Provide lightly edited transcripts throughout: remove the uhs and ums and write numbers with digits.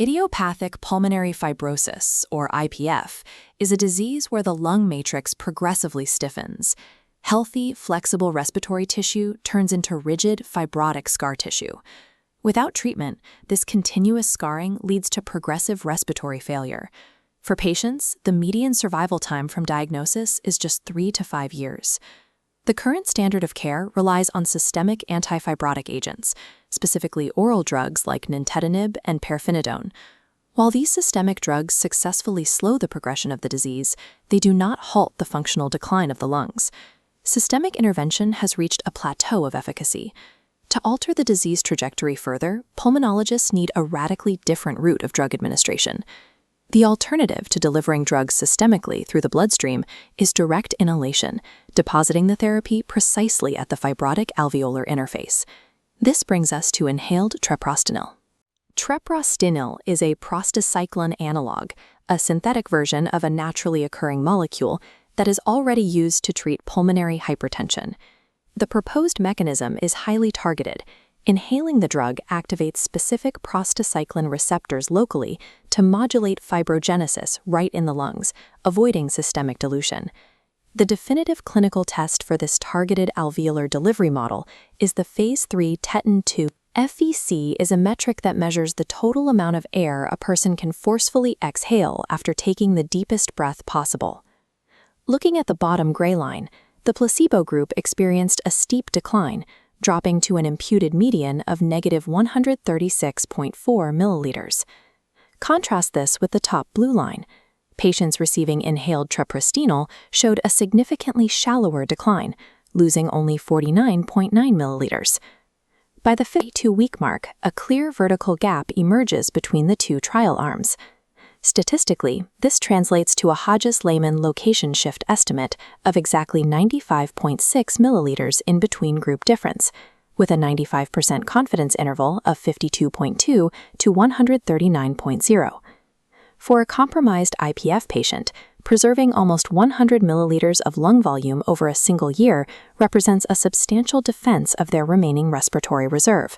Idiopathic pulmonary fibrosis, or IPF, is a disease where the lung matrix progressively stiffens. Healthy, flexible respiratory tissue turns into rigid, fibrotic scar tissue. Without treatment, this continuous scarring leads to progressive respiratory failure. For patients, the median survival time from diagnosis is just 3 to 5 years. The current standard of care relies on systemic antifibrotic agents, specifically oral drugs like nintedanib and pirfenidone. While these systemic drugs successfully slow the progression of the disease, they do not halt the functional decline of the lungs. Systemic intervention has reached a plateau of efficacy. To alter the disease trajectory further, pulmonologists need a radically different route of drug administration. The alternative to delivering drugs systemically through the bloodstream is direct inhalation, depositing the therapy precisely at the fibrotic alveolar interface. This brings us to inhaled treprostinil. Treprostinil is a prostacyclin analog, a synthetic version of a naturally occurring molecule that is already used to treat pulmonary hypertension. The proposed mechanism is highly targeted. Inhaling the drug activates specific prostacyclin receptors locally to modulate fibrogenesis right in the lungs, avoiding systemic dilution. The definitive clinical test for this targeted alveolar delivery model is the Phase 3 TETON 2. FVC is a metric that measures the total amount of air a person can forcefully exhale after taking the deepest breath possible. Looking at the bottom gray line, the placebo group experienced a steep decline, dropping to an imputed median of negative 136.4 milliliters. Contrast this with the top blue line. Patients receiving inhaled treprostinil showed a significantly shallower decline, losing only 49.9 milliliters. By the 52-week mark, a clear vertical gap emerges between the two trial arms. Statistically, this translates to a Hodges-Lehmann location shift estimate of exactly 95.6 milliliters in between-group difference, with a 95% confidence interval of 52.2 to 139.0. For a compromised IPF patient, preserving almost 100 milliliters of lung volume over a single year represents a substantial defense of their remaining respiratory reserve.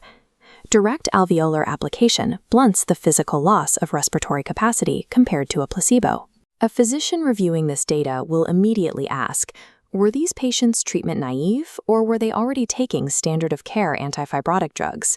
Direct alveolar application blunts the physical loss of respiratory capacity compared to a placebo. A physician reviewing this data will immediately ask, were these patients treatment naive, or were they already taking standard of care antifibrotic drugs?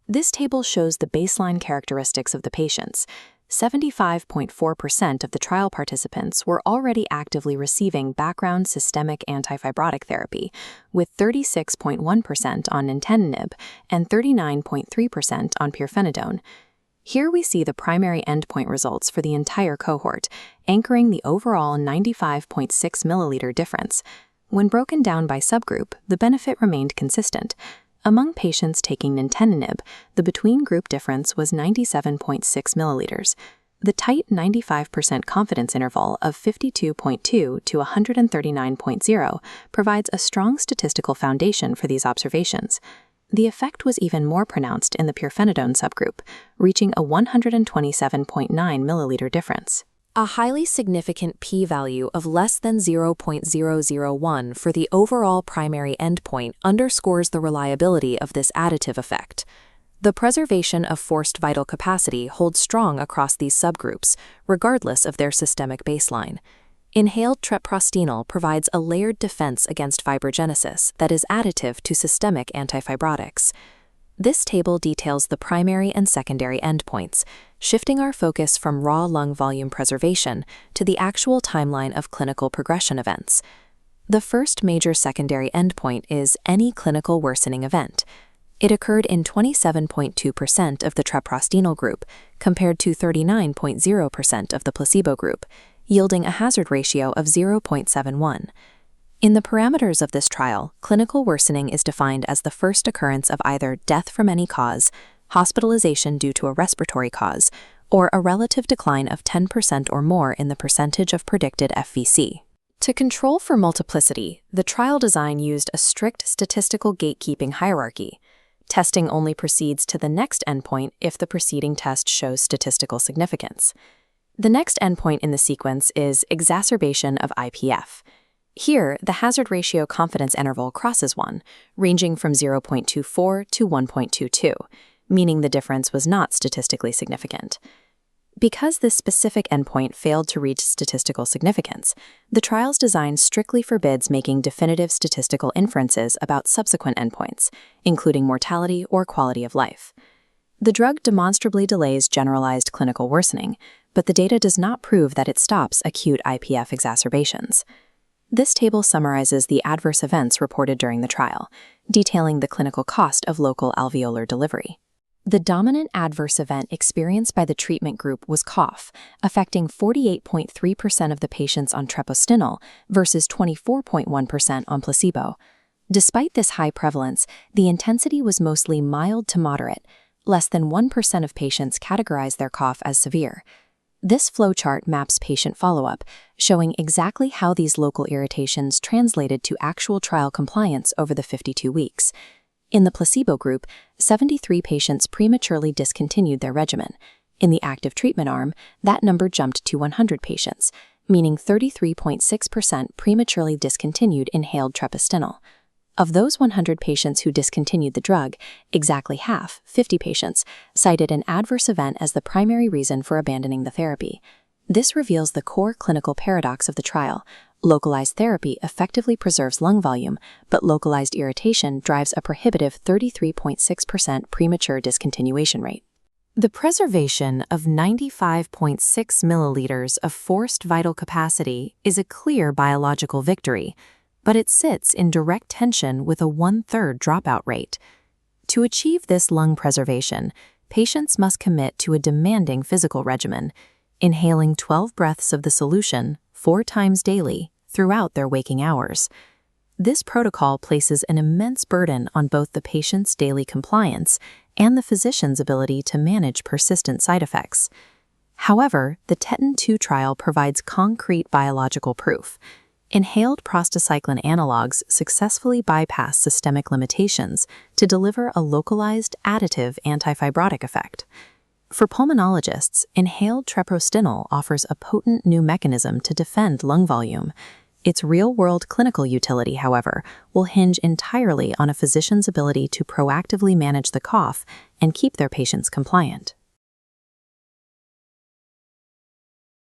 This table shows the baseline characteristics of the patients. 75.4% of the trial participants were already actively receiving background systemic antifibrotic therapy, with 36.1% on nintedanib and 39.3% on pirfenidone. Here we see the primary endpoint results for the entire cohort, anchoring the overall 95.6 milliliter difference. When broken down by subgroup, the benefit remained consistent. Among patients taking nintedanib, the between-group difference was 97.6 milliliters. The tight 95% confidence interval of 52.2 to 139.0 provides a strong statistical foundation for these observations. The effect was even more pronounced in the pirfenidone subgroup, reaching a 127.9 milliliter difference. A highly significant p-value of less than 0.001 for the overall primary endpoint underscores the reliability of this additive effect. The preservation of forced vital capacity holds strong across these subgroups, regardless of their systemic baseline. Inhaled treprostinil provides a layered defense against fibrogenesis that is additive to systemic antifibrotics. This table details the primary and secondary endpoints, shifting our focus from raw lung volume preservation to the actual timeline of clinical progression events. The first major secondary endpoint is any clinical worsening event. It occurred in 27.2% of the treprostinil group, compared to 39.0% of the placebo group, yielding a hazard ratio of 0.71. In the parameters of this trial, clinical worsening is defined as the first occurrence of either death from any cause, hospitalization due to a respiratory cause, or a relative decline of 10% or more in the percentage of predicted FVC. To control for multiplicity, the trial design used a strict statistical gatekeeping hierarchy. Testing only proceeds to the next endpoint if the preceding test shows statistical significance. The next endpoint in the sequence is exacerbation of IPF. Here, the hazard ratio confidence interval crosses 1, ranging from 0.24 to 1.22, meaning the difference was not statistically significant. Because this specific endpoint failed to reach statistical significance, the trial's design strictly forbids making definitive statistical inferences about subsequent endpoints, including mortality or quality of life. The drug demonstrably delays generalized clinical worsening, but the data does not prove that it stops acute IPF exacerbations. This table summarizes the adverse events reported during the trial, detailing the clinical cost of local alveolar delivery. The dominant adverse event experienced by the treatment group was cough, affecting 48.3% of the patients on treprostinil versus 24.1% on placebo. Despite this high prevalence, the intensity was mostly mild to moderate. Less than 1% of patients categorized their cough as severe. This flowchart maps patient follow-up, showing exactly how these local irritations translated to actual trial compliance over the 52 weeks. In the placebo group, 73 patients prematurely discontinued their regimen. In the active treatment arm, that number jumped to 100 patients, meaning 33.6% prematurely discontinued inhaled treprostinil. Of those 100 patients who discontinued the drug, exactly half, 50 patients, cited an adverse event as the primary reason for abandoning the therapy. This reveals the core clinical paradox of the trial. Localized therapy effectively preserves lung volume, but localized irritation drives a prohibitive 33.6% premature discontinuation rate. The preservation of 95.6 milliliters of forced vital capacity is a clear biological victory, but it sits in direct tension with a 1/3 dropout rate. To achieve this lung preservation, patients must commit to a demanding physical regimen, inhaling 12 breaths of the solution 4 times daily throughout their waking hours. This protocol places an immense burden on both the patient's daily compliance and the physician's ability to manage persistent side effects. However, the TETON 2 trial provides concrete biological proof. Inhaled prostacyclin analogs successfully bypass systemic limitations to deliver a localized, additive antifibrotic effect. For pulmonologists, inhaled treprostinil offers a potent new mechanism to defend lung volume. Its real-world clinical utility, however, will hinge entirely on a physician's ability to proactively manage the cough and keep their patients compliant.